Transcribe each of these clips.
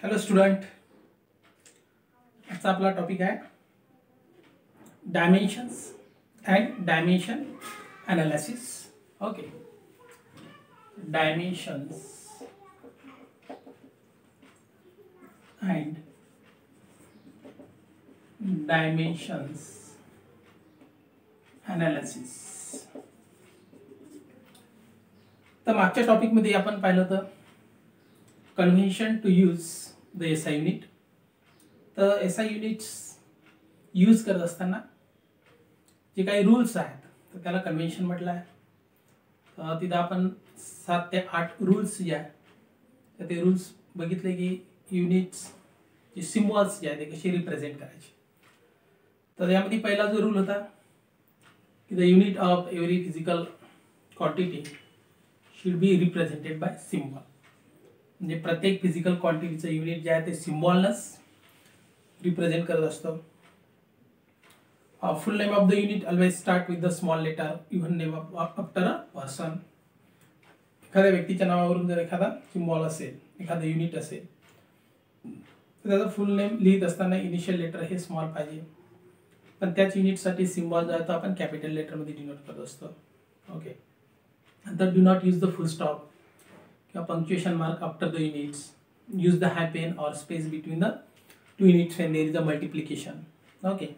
Hello student, आजचा आपला topic आहे dimensions and dimension analysis. Okay, dimensions and dimensions analysis. तर मागच्या टॉपिकमध्ये आपण पाहिलं होतं convention to use the SI unit. तर एसआय युनिट्स यूज करत असताना जे काही रूल्स आहेत तर त्याला कन्व्हेन्शन म्हटलं आहे. तिथं आपण 7 ते 8 रूल्स जे आहेत तर ते रूल्स बघितले की युनिट्स जे सिम्बॉल्स जे आहेत ते कसे रिप्रेझेंट करायचे. तर यामध्ये पहिला जो रूल होता की the unit of every physical quantity should be represented by symbol. म्हणजे प्रत्येक फिजिकल क्वांटिटीचं युनिट जे आहे ते सिम्बॉलनंच रिप्रेझेंट करत असतो. Full name of the unit always start with the small letter even name after a person. एखाद्या व्यक्तीच्या नावावरून जर एखादा सिम्बॉल असेल, एखादं युनिट असेल तर त्याचं फुल नेम लिहित असताना इनिशियल लेटर हे स्मॉल पाहिजे, पण त्याच युनिटसाठी सिम्बॉल जो आहे तो आपण कॅपिटल लेटरमध्ये डिनोट करत असतो. ओके, नंतर do not use the full stop किंवा punctuation mark after the units. Use the hyphen or space between the two units when there is a multiplication. Okay,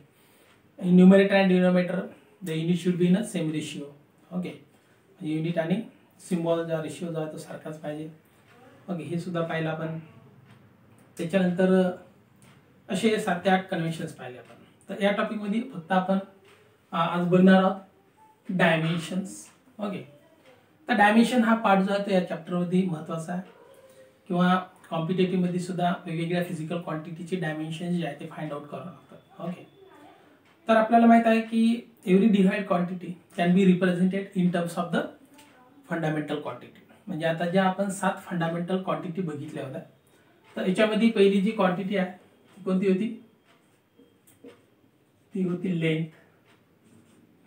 in numerator and denominator the unit should be in a same ratio. Okay, unit आणि symbol चा ratio जो आहे तो सारखाच पाहिजे. Okay, हे सुद्धा पाहिलं आपण. त्याच्यानंतर असे 7 ते 8 कन्व्हेन्शन्स पाहिले आपण. तर या टॉपिकमध्ये फक्त आपण आज बघणार आहोत डायमेन्शन्स. ओके, तर डायमेन्शन हा पार्ट जो आहे तो या चॅप्टरमध्ये महत्त्वाचा आहे. किंवा कॉम्पिटेटिव्हमध्ये सुद्धा वेगवेगळ्या फिजिकल क्वांटिटीचे डायमेन्शन जे आहे ते फाइंड आउट करावं लागतात. ओके, तर आपल्याला माहित आहे की every divide quantity can be represented in terms of the fundamental quantity. म्हणजे आता ज्या आपण 7 फंडामेंटल क्वांटिटी बघितल्या होत्या तर याच्यामध्ये पहिली जी क्वांटिटी आहे ती कोणती होती? ती होती लेंथ.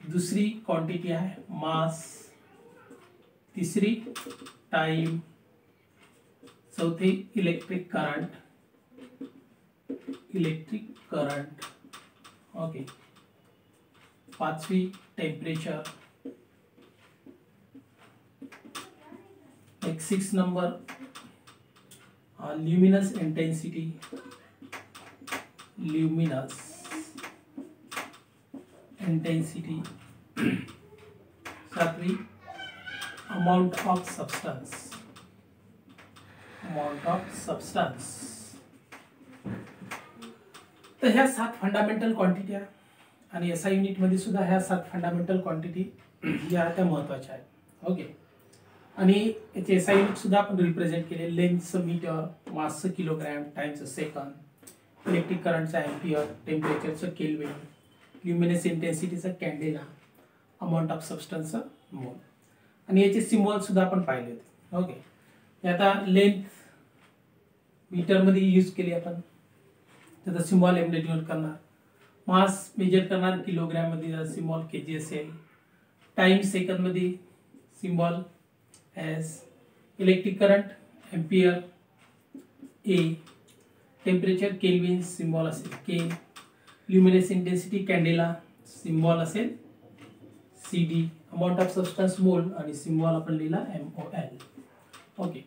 दुसरी क्वांटिटी आहे मास. तिसरी टाइम. चौथी इलेक्ट्रिक करंट. ओके, पाचवी टेम्परेचर. एक 6 नंबर ल्युमिनस इंटेंसिटी. सातवी अमाउंट ऑफ सबस्टन्स. तर ह्या 7 फंडामेंटल क्वांटिटी आहे आणि एसआय युनिट मध्ये सुद्धा ह्या 7 फंडामेंटल क्वांटिटी ज्या त्या महत्त्वाच्या आहेत. ओके, आणि याचे एसआय युनिट सुद्धा आपण रिप्रेझेंट केले. लेंथचं मीटर, मासचं किलोग्रॅम, टाइमचं सेकंद, इलेक्ट्रिक करंटचं एम्पियर, टेम्परेचरचं केल्विन, ल्युमिनस इंटेन्सिटीचं कॅन्डेला, अमाऊंट ऑफ सबस्टन्सचं मोल. आणि याचे सिम्बॉल सुद्धा आपण पाहिले होते. ओके, आता लेंथ मीटरमध्ये यूज केली आपण, त्याचा सिम्बॉल एम डिनोट करणार. मास मेजर करणार किलोग्रॅममध्ये, सिम्बॉल केजी असेल. टाइम सेकंदमध्ये symbol S. Electric current ampere A. Temperature kelvin symbol असेल K. Luminous intensity candela symbol असेल C D. Amount of substance mole आणि सिम्बॉल आपण लिहिला MOL. ओके,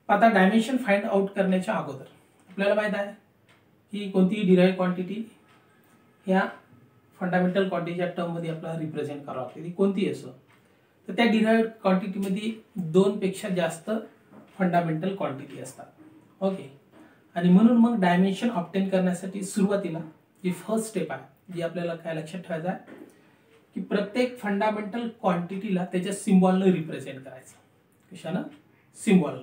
आता डायमेन्शन फाइंड आउट करण्याच्या अगोदर आपल्याला माहित आहे की कोणतीही डिराइव्ह क्वांटिटी ह्या फंडामेंटल क्वांटिटीच्या टर्ममध्ये आपल्याला रिप्रेझेंट करावं लागते. ती कोणती असो, तर त्या डिराइव्ह क्वांटिटीमध्ये 2 पेक्षा जास्त फंडामेंटल क्वांटिटी असतात. ओके, आणि म्हणून मग डायमेन्शन ऑब्टेन करण्यासाठी सुरुवातीला जी फर्स्ट स्टेप आहे जी आपल्याला काय लक्षात ठेवायचं आहे की प्रत्येक फंडामेंटल क्वांटिटीला त्याच्या सिम्बॉलनं रिप्रेझेंट करायचं. कशानं? सिम्बॉलनं.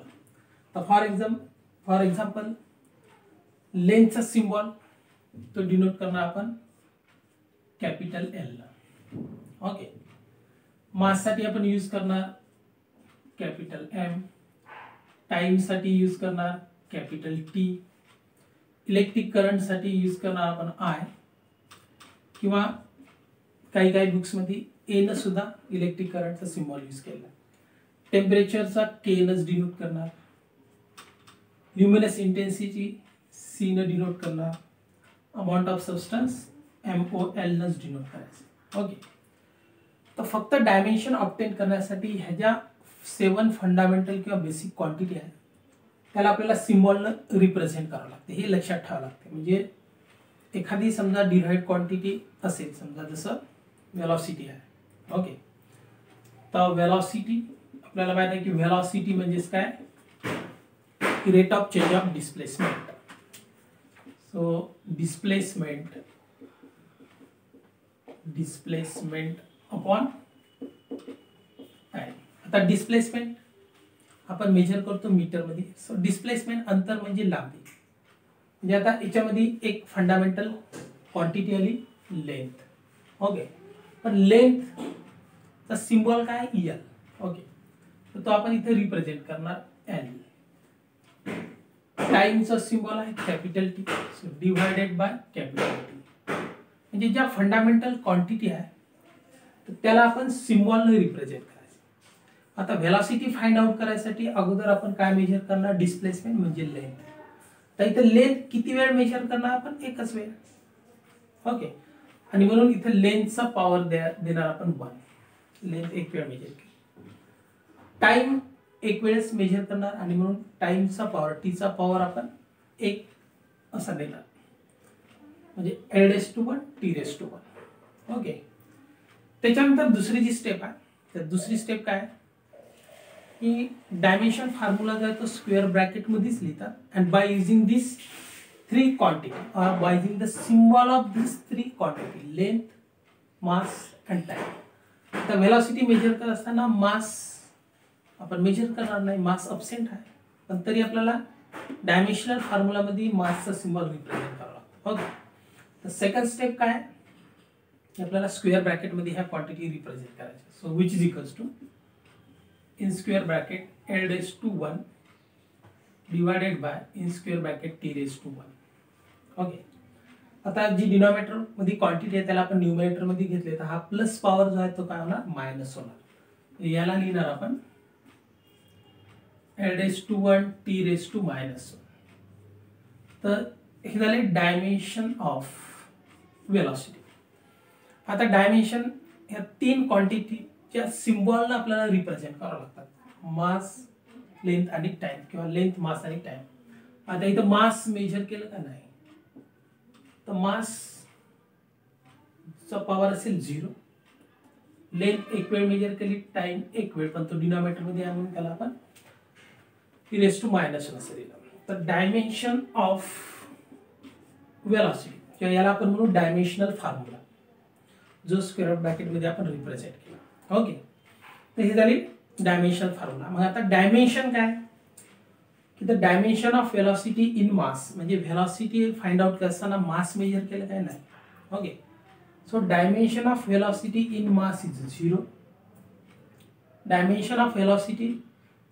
तर फॉर एक्झाम्पल लेंथचा सिम्बॉल तो डिनोट करणार आपण कॅपिटल एल. ओके, माससाठी आपण यूज करणार कॅपिटल M. टाइमसाठी यूज करणार कॅपिटल T. इलेक्ट्रिक करंटसाठी यूज करणार आपण I. किंवा काही बुक्समध्ये ए न सुद्धा इलेक्ट्रिक करंटचा सिम्बॉल यूज केला. टेम्परेचरचा के नच डिनोट करणार. ल्युमिनस इंटेन्सिटी सी न डिनोट करणार, अमाऊंट ऑफ सबस्टन्स MOL नच डिनोट करायचं. ओके, तर फक्त डायमेन्शन ऑब्टेन करण्यासाठी ह्या ज्या 7 फंडामेंटल किंवा बेसिक क्वांटिटी आहे त्याला आपल्याला सिम्बॉलनं रिप्रेझेंट करावं लागते, हे लक्षात ठेवावं लागते. म्हणजे एखादी समजा डिराइव्ड क्वांटिटी असेल, समजा जसं वेलॉसिटी आहे. ओके, तर वेलॉसिटी आपल्याला माहिती आहे की वेलॉसिटी म्हणजेच काय, rate of change of displacement. So displacement upon time. आता डिस्प्लेसमेंट आपण मेजर करतो मीटरमध्ये. सो डिस्प्लेसमेंट अंतर म्हणजे लांबी. म्हणजे आता याच्यामध्ये एक फंडामेंटल क्वांटिटी आली लेंथ. ओके, पण लेंथचा सिम्बॉल काय एल. ओके, तर तो आपण इथे रिप्रेझेंट करणार एल. टाइमचा सिम्बॉल आहे capital T. So divided by capital T. म्हणजे ज्या फंडामेंटल क्वांटिटी आहे तर त्याला आपण सिम्बॉलने रिप्रेझेंट करायचं. आता व्हेलॉसिटी फाइंड आउट करायसाठी अगोदर आपण काय मेजर करणार, डिस्प्लेसमेंट म्हणजे लेंथ. तर इथे लेंथ किती वेळ मेजर करणार आपण, एकच वेळ. ओके, आणि म्हणून इथे लेंथचा पॉवर देणार आपण 1. लेंथ एक वेळ मेजर केली. टाइम एक वेळेस मेजर करणार आणि म्हणून टाइमचा पॉवर टीचा पॉवर आपण 1 असा देणार. म्हणजे L⁻⁴ T⁻⁴. ओके, त्याच्यानंतर दुसरी जी स्टेप आहे, तर दुसरी स्टेप काय आहे की डायमेन्शन फॉर्म्युला जो आहे तो स्क्वेअर ब्रॅकेट मध्येच लिहितात. And by using this 3 quantity और by using the symbol of this 3 quantity, length, mass and time. आता व्हेलॉसिटी मेजर करत असताना मास आपण मेजर करणार नाही, मास अब्सेंट आहे, पण तरी आपल्याला डायमेन्शनल फॉर्म्युलामध्ये मासचा सिम्बॉल रिप्रेझेंट करावा लागतो. ओके, तर सेकंड स्टेप काय, आपल्याला स्क्वेअर ब्रॅकेट मध्ये ह्या क्वांटिटी रिप्रेझेंट करायच्या. So which is equals to in square bracket L⁻⁴ divided by in square bracket T⁻⁴. Okay, आता जी डिनॉमिनेटर मध्ये क्वांटिटी आहे त्याला आपण न्यूमरेटर मध्ये घेतले, तर हा प्लस पॉवर जो आहे तो काय होणार, मायनस होणार. याला लिहिणार आपण L⁻⁴ T⁻⁻⁴. तर हे झाले डायमेन्शन ऑफ वेलॉसिटी. आता डायमेन्शन ह्या 3 क्वांटिटीच्या सिम्बॉलला आपल्याला रिप्रेझेंट करावं लागतात, मास, लेंथ आणि टाइम, किंवा लेंथ, मास आणि टाइम. आता इथं मास मेजर केलं का नाही, तर मास चा पॉवर असेल 0. लेंथ एक वेळ मेजर केली, टाइम एक वेळ, पण तो डिनॉमिनेटर मध्ये आहे म्हणून त्याला आपण T⁻⁻⁴ असं दिलं. तर डायमेन्शन ऑफ वेलॉसिटी किंवा याला आपण म्हणू डायमेन्शनल फॉर्म्युला, जो स्क्वेअर ब्रॅकेट मध्ये आपण रिप्रेझेंट केला. ओके, तर हे झाली डायमेन्शनल फॉर्म्युला. मग आता डायमेन्शन काय की the dimension of velocity in mass, म्हणजे वेलॉसिटी फाइंड आउट करताना मास मेजर केलं काय नाही. Okay, so dimension of velocity in mass is 0. Dimension of velocity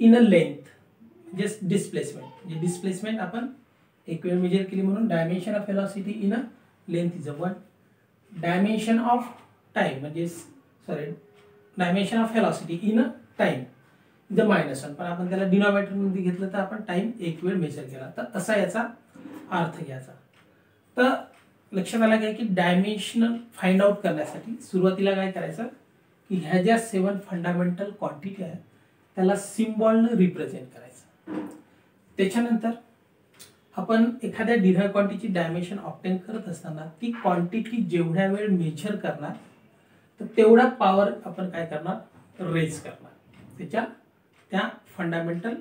in a length म्हणजे डिस्प्लेसमेंट, म्हणजे डिस्प्लेसमेंट आपण एक वेळ मेजर केली म्हणून dimension of velocity in a length is 1. Dimension of time म्हणजे dimension of velocity in a time is -1, पण आपण त्याला डिनॉमिनेटर मध्ये घेतलं तर आपण टाइम एक वेळ मेजर केला. तर असा याचा अर्थ घ्यायचा. तर लक्षात आलं काय की डायमेन्शनल फाइंड आउट करण्यासाठी सुरुवातीला काय करायचं की ह्या ज्या 7 फंडामेंटल क्वांटिटी आहे त्याला सिम्बॉलने रिप्रेझेंट करायचं. त्याच्यानंतर आपण एखाद्या डिराइव्ड क्वांटिटीची डायमेन्शन ऑब्टेन करत असताना ती क्वांटिटी जेवढ्या वेळ मेजर करणार तर तेवढा पॉवर आपण काय करणार, रेज करणार. त्याच्या त्या फंडामेंटल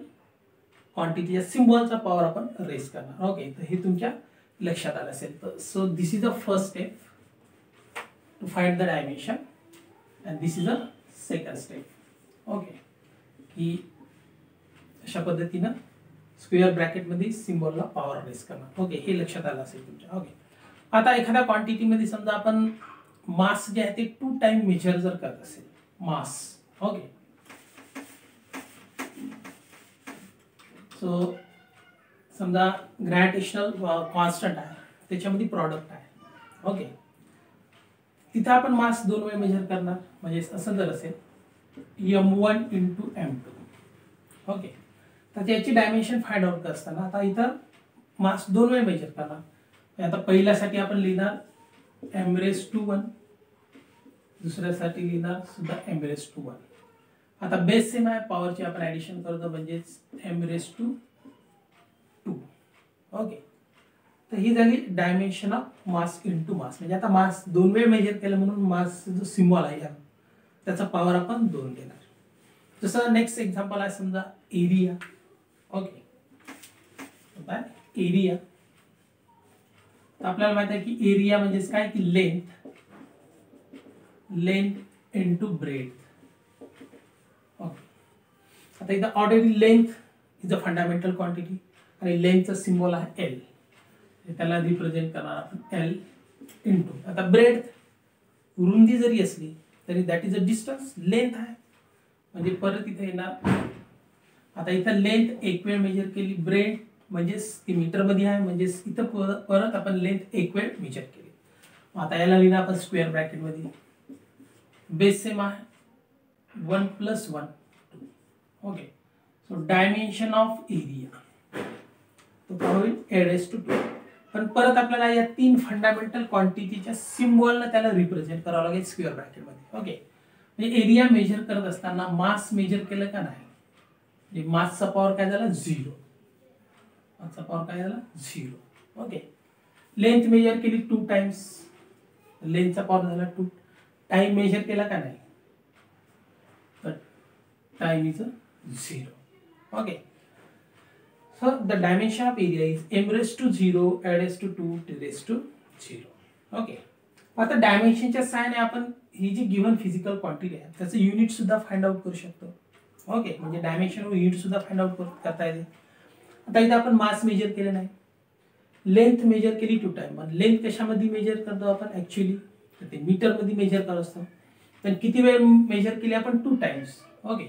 क्वांटिटीच्या सिम्बॉलचा पॉवर आपण रेज करणार. ओके, तर हे तुमच्या लक्षात आलं असेल. तर so this is the first step to find the dimension and this is the second step. Okay, की अशा पद्धतीनं स्क्वेअर ब्रॅकेट मध्ये सिम्बॉलला पॉवर रेज करणार. ओके, हे लक्षात आलं असेल तुमच्या. ओके, आता एखाद्या क्वांटिटी मध्ये समजा आपण मास जे आहे ते 2 टाइम मेजर जर करत असेल मास. ओके, सो समजा ग्रॅव्हिटेशनल कॉन्स्टंट आहे त्याच्यामध्ये प्रॉडक्ट आहे. ओके, तिथे आपण मास 2 वेळ मेजर करणार. म्हणजे असं जर असेल m1 × m2. ओके, तर त्याची डायमेन्शन फाइंड आउट करताना आता इथं मास 2 वेळ मेजर करणार. आता पहिल्यासाठी आपण लिहिणार m⁻²1, दुसऱ्यासाठी लिहिणार सुद्धा m⁻²1. आता बेस सेम आहे, पॉवरची आपण ऍडिशन करतो म्हणजेच m⁻²2. ओके, तर ही झाली dimension of mass into mass. म्हणजे आता मास 2 वेळ मेजर केलं म्हणून मास जो सिम्बॉल आहे त्याचा पॉवर आपण 2 देणार. जसं नेक्स्ट एक्झाम्पल आहे समजा एरिया. Okay, area. तर आपल्याला माहित आहे की एरिया म्हणजेच काय की लेंथ इनटू ब्रेथ. ओके, आता इथं already length is a fundamental quantity आणि लेंथचा सिम्बॉल आहे एल. त्याला रिप्रेझेंट करणार आपण एल इनटू. आता ब्रेथ रुंदी जरी असली तरी that is a distance. Length आहे म्हणजे परत इथे येणार. आता इथं लेंथ एक वेळ मेजर केली, ब्रेथ म्हणजेच ती मीटर मध्ये आहे म्हणजेच इथं परत आपण लेंथ एक वेळ मेजर केली. आता याला लिहिणार आपण स्क्वेअर ब्रॅकेट मध्ये. बेस सेम आहे 1 + 1 2. Okay, so dimension of area तो काय होईल a⁻². पण परत आपल्याला या 3 फंडामेंटल क्वांटिटीच्या सिम्बॉलने त्याला रिप्रेझेंट करावं लागेल स्क्वेअर ब्रॅकेट मध्ये. ओके, म्हणजे एरिया मेजर करत असताना मास मेजर केलं का नाही, म्हणजे मासचा पॉवर काय झाला 0. मासचा पॉवर काय झाला 0. ओके, लेंथ मेजर केली 2 टाइम्स, लेंथचा पॉवर झाला 2. टाइम मेजर केला का नाही तर time is 0. Okay, so the dimension of area is m⁻0 a⁻², t⁻0. Okay, आता डायमेन्शनच्या साहाय्याने आपण ही जी गिव्हन फिजिकल क्वांटिटी आहे त्याचं युनिट सुद्धा फाइंड आउट करू शकतो. ओके, म्हणजे डायमेन्शन युनिट सुद्धा फाइंड आउट करता येते. आता इथे आपण मास मेजर केलं नाही, लेंथ मेजर केली 2 टाइम. लेंथ कशामध्ये मेजर करतो आपण ऍक्च्युअली तर ते मीटर मध्ये मेजर करत असतो. पण किती वेळ मेजर केली आपण 2 टाइम्स. ओके,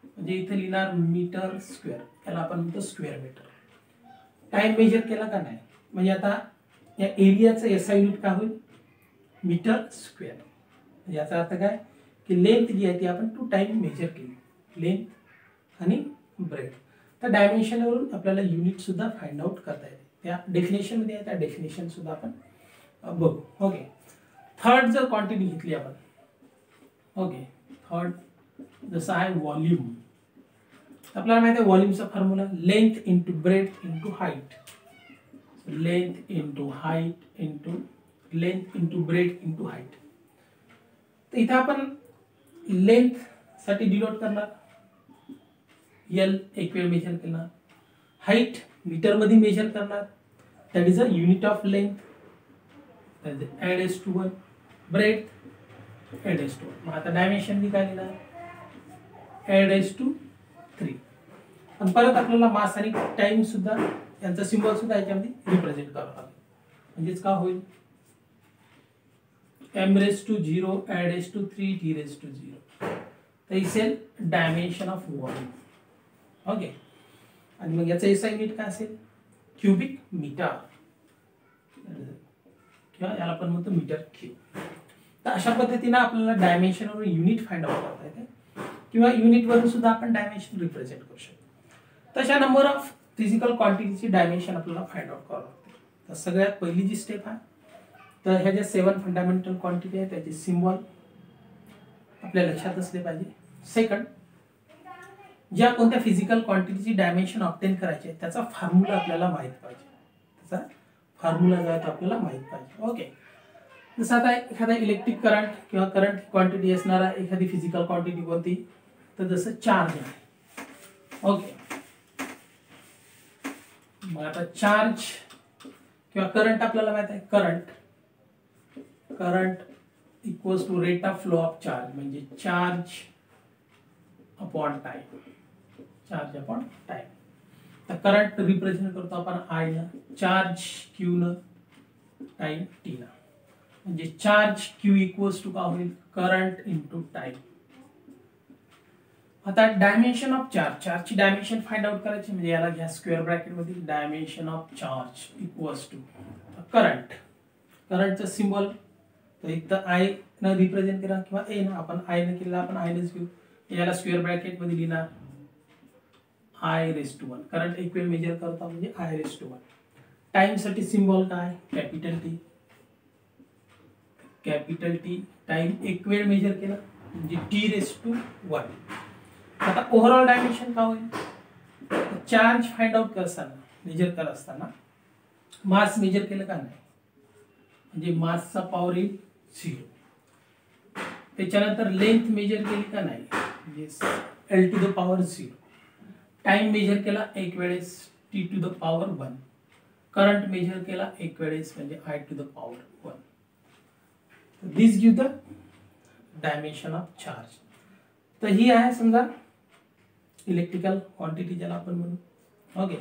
म्हणजे इथे लिहिणार मीटर स्क्वेअर, याला आपण म्हणतो स्क्वेअर मीटर. टाइम मेजर केला का नाही म्हणजे आता या एरियाचं एसआय युनिट काय होईल मीटर स्क्वेअर. याचा अर्थ काय की लेंथ जी आहे ती आपण 2 टाइम मेजर केली, लेंथ आणि ब्रेथ. तर डायमेन्शनवरून आपल्याला युनिट सुद्धा फाइंड आउट करता येते. त्या डेफिनेशन मध्ये आहे, त्या डेफिनेशन सुद्धा आपण बघू. ओके, थर्ड जर क्वांटिटी घेतली आपण. ओके, थर्ड जसं आहे व्हॉल्यूम. आपल्याला माहिती आहे व्हॉल्यूमचा formula length into breadth into height. Length into height into length into breadth into height. तर इथं आपण लेंथ साठी डिनोट करणार एल, एक वेळ मेजर करणार. हाईट मीटर मध्ये मेजर करणार, that is a unit of length, a⁻²1. Breadth a⁻²1. मग आता डायमेन्शन मी काय लिहिणार a⁻3. आणि परत आपल्याला मास आणि टाइम सुद्धा यांचा सिम्बॉल सुद्धा याच्यामध्ये रिप्रेझेंट करावा लागेल. म्हणजेच काय होईल m⁻0 a⁻3 t⁻0. तर इसेल डायमेन्शन ऑफ व्हॉल्यूम. ओके, आणि मग याचा एसआय युनिट काय असेल क्युबिक मीटर किंवा याला आपण म्हणतो मीटर क्यूब. तर अशा पद्धतीने आपल्याला डायमेन्शनवर युनिट फाइंड आउट करता येते किंवा युनिटवरून सुद्धा आपण डायमेन्शन रिप्रेझेंट करू शकतो. तशा नंबर ऑफ फिजिकल क्वांटिटीची डायमेन्शन आपल्याला फाइंड आउट करावं लागते. तर सगळ्यात पहिली जी स्टेप आहे तर ह्या ज्या 7 फंडामेंटल क्वांटिटी आहे त्याचे सिम्बॉल आपल्या लक्षात असले पाहिजे. सेकंड, ज्या कोणत्या फिजिकल क्वांटिटीची डायमेन्शन ऑब्टेन करायची आहे त्याचा फॉर्म्युला आपल्याला माहित पाहिजे. त्याचा फॉर्म्युला जो आहे तो आपल्याला माहित पाहिजे. ओके, जसं आता एखादा इलेक्ट्रिक करंट किंवा करंट क्वांटिटी असणारा एखादी फिजिकल क्वांटिटी कोणती तर जसं चार्ज आहे. ओके, मग आता चार्ज किंवा करंट आपल्याला माहित आहे current equals to rate of flow of charge म्हणजे charge upon time. Charge upon time. तर करंट रिप्रेझेंट करतो आपण आय न, चार्ज क्यू न, टाइम टी न. म्हणजे चार्ज क्यू इक्वल्स टू काय होईल करंट इंटू टाइम. आता डायमेन्शन ऑफ चार्जची डायमेन्शन फाइंड आउट करायची म्हणजे याला घ्या स्क्वेअर ब्रॅकेट मध्ये. Dimension of charge equals to करंटचं सिम्बॉल तर इथं आय न रिप्रेझेंट करा किंवा ए न. आपण आय न केला आपण आय नच घेऊ. याला स्क्वेअर ब्रॅकेट मध्ये लिहिणार I⁻⁴ करंट एक वेळ मेजर करता म्हणजे I⁻⁴. टाइम साठी सिम्बॉल काय capital T. Capital T time एक वेळ मेजर केला म्हणजे T⁻⁴. आता ओव्हरऑल डायमेन्शन काय होईल चार्ज फाइंड आउट करताना मेजर करत असताना मास मेजर केलं का नाही म्हणजे मासचा पॉवर येईल 0. त्याच्यानंतर लेंथ मेजर केली का नाही म्हणजे L⁻⁴. टाइम मेजर केला एक वेळेस T⁻⁴. करंट मेजर केला एक वेळेस म्हणजे I⁻⁴. This give the dimension of charge. तर ही आहे समजा इलेक्ट्रिकल क्वांटिटी ज्याला आपण म्हणू. ओके.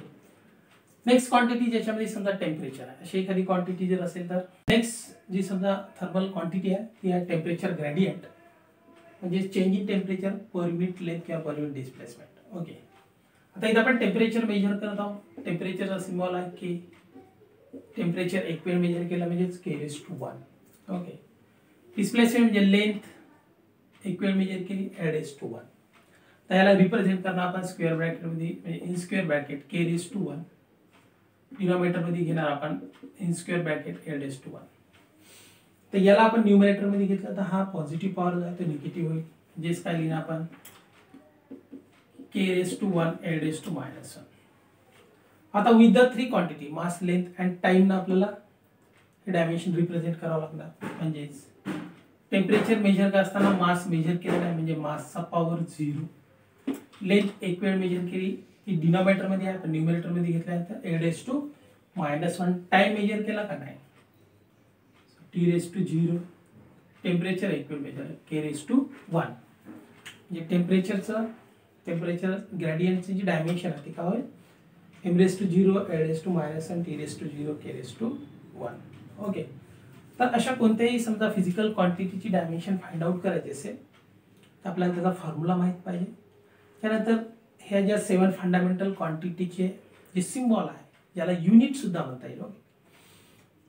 नेक्स्ट क्वांटिटी ज्याच्यामध्ये समजा टेम्परेचर आहे अशी एखादी क्वांटिटी जर असेल तर नेक्स्ट जी समजा थर्मल क्वांटिटी आहे ती आहे टेम्परेचर ग्रेडियंट म्हणजे change in temperature per unit length किंवा पर युनिट डिस्प्लेसमेंट. ओके. आता इथं आपण टेम्परेचर मेजर करत आहोत. टेम्परेचरचा सिम्बॉल आहे के. टेम्परेचर एक वेळ मेजर केला म्हणजेच K⁻⁴. ओके. डिस्प्लेसमेंट म्हणजे लेंथ एक वेळ मेजर केली L⁻⁴. तर याला रिप्रेझेंट करणार आपण स्क्वेअर ब्रॅकेट मध्ये म्हणजे in square bracket K⁻⁴. Denominator मध्ये घेणार आपण इन स्क्वेअर ब्रॅकेट L⁻⁴. तर याला आपण न्यूमरेटर मध्ये घेतलं तर हा पॉझिटिव्ह पॉवर आहे तो निगेटिव्ह होईल म्हणजेच काय लिहिणार आपण K⁻⁴ L⁻⁻⁴. आता with the three quantity mass length and time ना आपल्याला हे डायमेन्शन रिप्रेझेंट करावं लागणार. म्हणजेच टेम्परेचर मेजर करताना मास मेजर केलेला आहे म्हणजे मासचा पॉवर 0. लेंथ एक वेळ मेजर केली ती डिनॉमिनेटर मध्ये आहे पण न्यूमरेटर मध्ये घेतल्यानंतर L⁻⁻⁴. टाइम मेजर केला का नाही T⁻⁴. टेम्परेचर एक वेळ मेजर K⁻⁴. म्हणजे टेम्परेचर ग्रेडियंटची जी डायमेन्शन आहे ती काय होईल M⁻⁴ L⁻⁻⁴ आणि T⁻⁴ K⁻⁴. ओके. तर अशा कोणत्याही समजा फिजिकल क्वांटिटीची डायमेन्शन फाइंड आउट करायची असेल तर आपल्याला त्याचा फॉर्म्युला माहित पाहिजे. त्यानंतर ह्या ज्या 7 फंडामेंटल क्वांटिटीचे जे सिम्बॉल आहे ज्याला युनिट सुद्धा म्हणता येईल. ओके.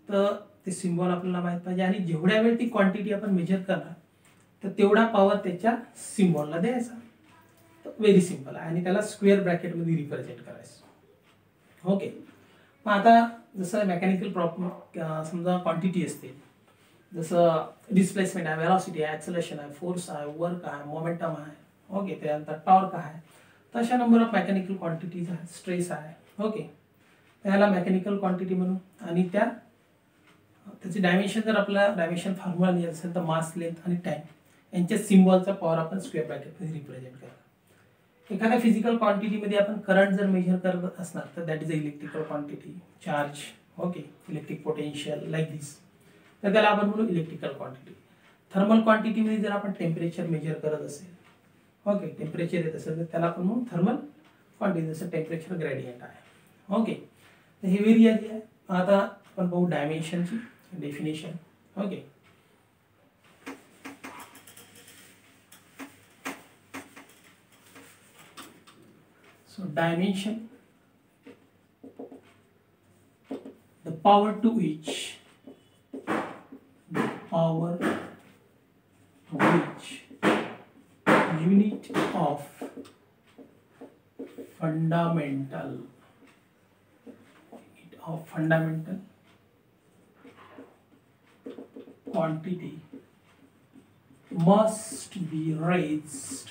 तर ते सिम्बॉल आपल्याला माहित पाहिजे आणि जेवढ्या वेळ ती क्वांटिटी आपण मेजर करणार तर तेवढा पॉवर त्याच्या सिम्बॉलला द्यायचा. तर व्हेरी सिंपल आहे आणि त्याला स्क्वेअर ब्रॅकेट मध्ये रिप्रेझेंट करायचं. ओके. मग आता जसं मेकॅनिकल प्रॉब्लेम समजा क्वांटिटी असते जसं डिस्प्लेसमेंट आहे वेलॉसिटी आहे ॲक्सेलरेशन आहे फोर्स आहे वर्क आहे मोमेंटम आहे. ओके. त्यानंतर टॉर्क आहे. तर अशा नंबर ऑफ मेकॅनिकल क्वांटिटीज आहे स्ट्रेस आहे. ओके. त्याला मेकॅनिकल क्वांटिटी म्हणू आणि त्याची डायमेन्शन जर आपल्याला डायमेन्शन फॉर्म्युला लिहायचं असेल तर मास लेंथ आणि टाइम यांच्या सिम्बॉलचा पॉवर आपण स्क्वेअर ब्रॅकेटमध्ये रिप्रेझेंट करतो. एखाद्या फिजिकल क्वांटिटीमध्ये आपण करंट जर मेजर करत असणार तर that is a electrical quantity charge. Okay. Electric potential like this तर त्याला आपण म्हणू इलेक्ट्रिकल क्वांटिटी. थर्मल क्वांटिटीमध्ये जर आपण टेम्परेचर मेजर करत असेल ओके टेम्परेचर येत असेल तर त्याला आपण म्हणू थर्मल क्वांटिटी जसं टेम्परेचर ग्रेडियंट आहे. ओके. तर हे व्हेरी इझी आहे. आता आपण बघू डायमेन्शनची definition. Okay. So dimension, the power to which unit of fundamental quantity must be raised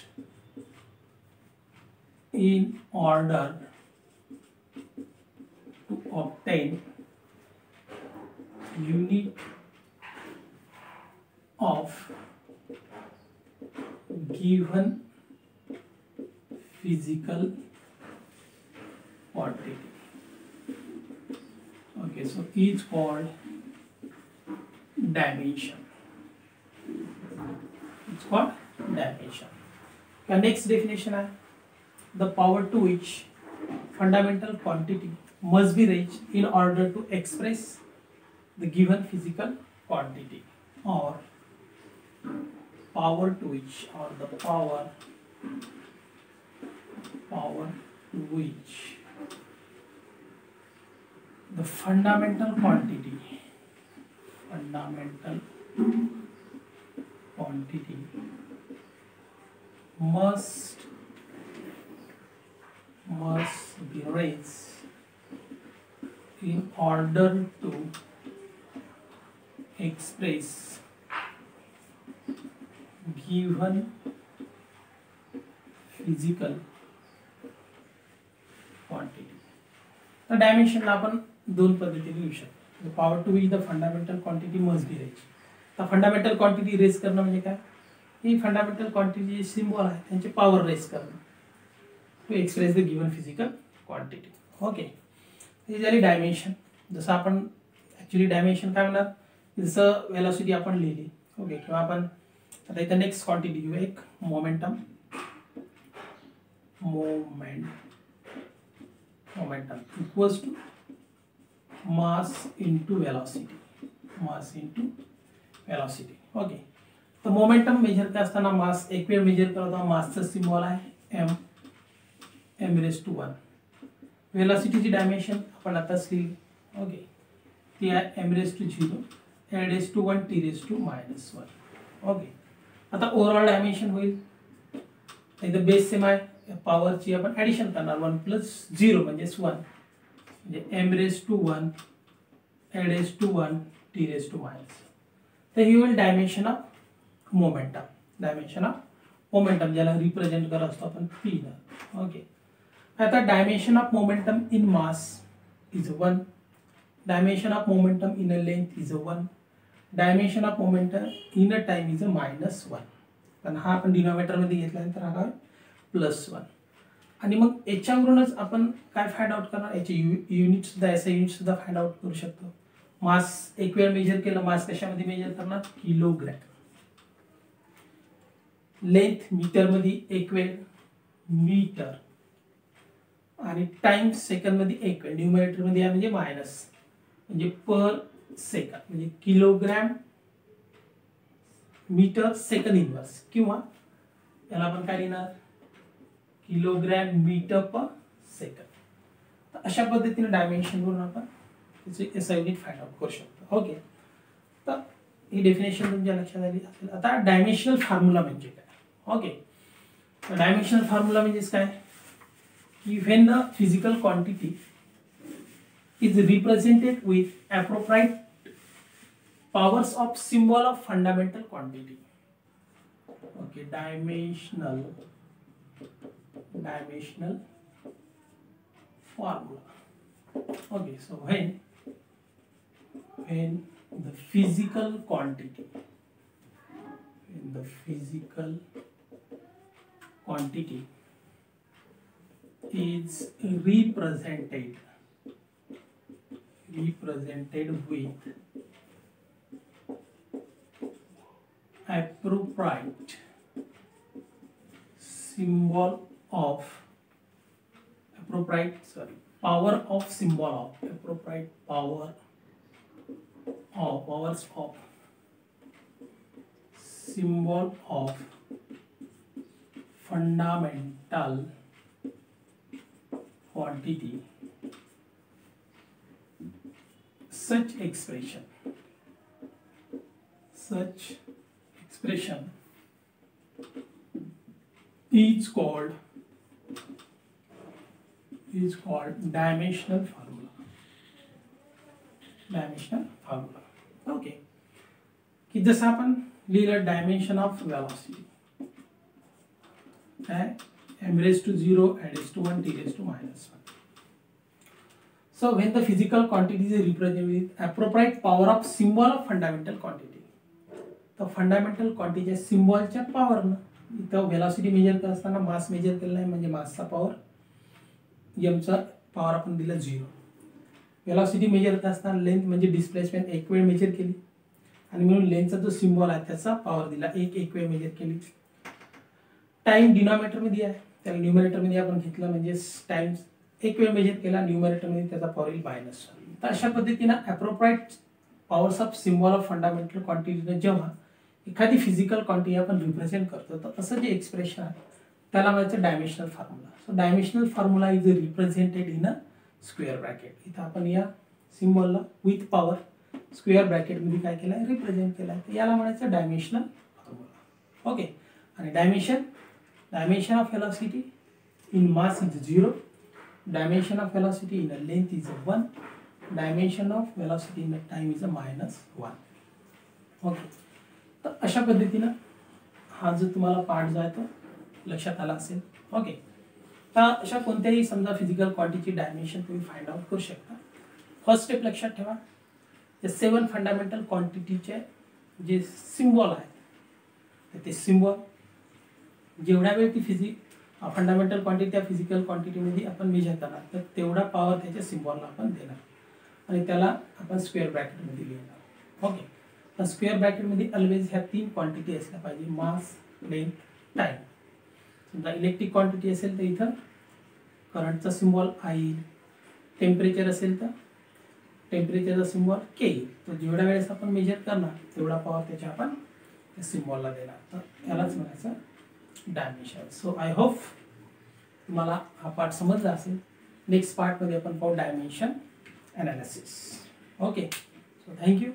in order to obtain unit of given physical quantity. Okay, so it's called dimension. It's called dimension. The next definition is the power to which fundamental quantity must be raised in order to express the given physical quantity, or power to which, or the power to which the fundamental quantity must must be raised in order to express given physical quantity. तर डायमेन्शनला आपण दोन पद्धतीने लिहू शकतो. Power to which the fundamental quantity must be raise. तर fundamental quantity raise करणं म्हणजे काय, ही फंडामेंटल क्वांटिटी जे सिम्बॉल आहे त्यांचे पॉवर रेज करणं to express the given physical quantity. Okay, हे झाली डायमेन्शन. जसं आपण ॲक्च्युली डायमेन्शन काय म्हणणार, जसं वेलॉसिटी आपण लिहिली. ओके, किंवा आपण आता इथं नेक्स्ट क्वांटिटी घेऊ, एक momentum equals to mass into velocity. Okay, तर मोमेंटम मेजर करत असताना मास एक वेळ मेजर करत होता, मासचा सिम्बॉल आहे m²1. वेलॉसिटीची डायमेन्शन आपण आताच लिहिली. ओके, ती आहे m²0 l²1 t⁻⁻1. ओके, आता ओव्हरऑल डायमेन्शन होईल, इथं बेस सेम आहे, पॉवरची आपण ॲडिशन करणार 1 + 0 म्हणजेच 1, म्हणजे m²1 l²1 t⁻⁻. तर ही होईल डायमेन्शन ऑफ मोमेंटम, ज्याला रिप्रेझेंट करत असतो आपण p न. ओके, आता dimension of momentum in mass is 1, dimension of momentum in a length is 1, dimension of momentum in a time is -1. पण हा आपण डिनॉमिनेटरमध्ये घेतल्यानंतर हा काय +1. आणि मग याच्यावरूनच आपण काय फाइंड आउट करणार, याचे युनिट सुद्धा फाइंड आउट करू शकतो. मास एक वेळ मेजर केलं, मास कशामध्ये मेजर करणार, किलोग्रॅम. लेंथ मीटरमध्ये एक वेळ मीटर, आणि टाइम सेकंडमध्ये एक वेळ, न्यूमरेटरमध्ये आहे म्हणजे मायनस, म्हणजे पर सेकंड, म्हणजे किलोग्रॅम मीटर सेकंड इनवर्स, किंवा याला आपण काय लिहिणार, किलोग्रॅम मीटर पर सेकंड. तर अशा पद्धतीने डायमेन्शनवरून आपण त्याचे एसआय युनिट फाइंड आउट करू शकतो. ओके, तर ही डेफिनेशन तुमच्या लक्षात आली असेल. आता डायमेन्शनल फॉर्म्युला म्हणजे काय. ओके, डायमेन्शनल फॉर्म्युला म्हणजेच काय, की when the physical quantity is represented with appropriate powers of symbol of fundamental quantity. Okay, dimensional formula. Okay, so when the physical quantity is represented with appropriate power of symbol of fundamental quantity, such expression is called dimensional formula. Okay, की जसं आपण लिहिलं dimension of velocity काय m⁻0 l⁻1 t⁻⁻1. So when the physical quantity is represented with appropriate power of symbol of fundamental quantity, तर fundamental क्वांटिटीच्या सिम्बॉलच्या पॉवरनं इथं velocity major करत असताना मास major केलं नाही, म्हणजे मासचा पॉवर एमचा पॉवर आपण दिला 0. वेलॉसिटी मेजर करत असताना लेंथ म्हणजे डिस्प्लेसमेंट एक वेळ मेजर केली, आणि म्हणून लेंथचा जो सिम्बॉल आहे त्याचा पॉवर दिला एक वेळ मेजर केली. टाइम डिनॉमिनेटरमध्ये आहे, त्याला न्यूमरेटरमध्ये आपण घेतलं, म्हणजे टाइम एक वेळ मेजर केला, न्यूमरेटरमध्ये त्याचा पॉवर येईल -1. तर अशा पद्धतीनं appropriate powers of symbol of fundamental क्वांटिटीनं जेव्हा एखादी फिजिकल क्वांटिटी आपण रिप्रेझेंट करतो, तर असं जे एक्सप्रेशन आहे त्याला म्हणायचं dimensional formula. So dimensional formula is represented in a square bracket. इथं आपण या सिम्बॉलला विथ पॉवर स्क्वेअर ब्रॅकेटमध्ये काय केलं आहे, रिप्रेझेंट केलं आहे. याला म्हणायचं डायमेन्शनल फॉर्म्युला. ओके, आणि dimension of velocity in mass is 0, dimension of velocity in a length is a 1, dimension of velocity in a time is a -1. Okay, तर अशा पद्धतीनं हा जो तुम्हाला पार्ट जो आहे तो लक्षात आला असेल. ओके, तर अशा कोणत्याही समजा फिजिकल क्वांटिटी डायमेन्शन तुम्ही फाइंड आउट करू शकता. फर्स्ट स्टेप लक्षात ठेवा, या 7 फंडामेंटल क्वांटिटीचे जे सिम्बॉल आहे ते सिम्बॉल जेवढ्या वेळ ती फंडामेंटल क्वांटिटी त्या फिजिकल क्वांटिटीमध्ये आपण मेजर करणार तर तेवढा पॉवर त्याच्या सिम्बॉलला आपण देणार आणि त्याला आपण स्क्वेअर ब्रॅकेटमध्ये लिहिणार. ओके, तर स्क्वेअर ब्रॅकेटमध्ये ऑलवेज ह्या 3 क्वांटिटी असल्या पाहिजे, मास, लेंथ, टाइम. समजा इलेक्ट्रिक क्वांटिटी असेल तर इथं करंटचा सिम्बॉल आई, टेम्परेचर असेल तर टेम्परेचरचा सिम्बॉल के. तर जेवढ्या वेळेस आपण मेजर करणार तेवढा पॉवर त्याच्या आपण त्या सिम्बॉलला देणार. तर यालाच म्हणायचं डायमेन्शन. सो आय होप तुम्हाला हा पार्ट समजला असेल. नेक्स्ट पार्टमध्ये आपण पाहू dimension analysis. Okay, so thank you.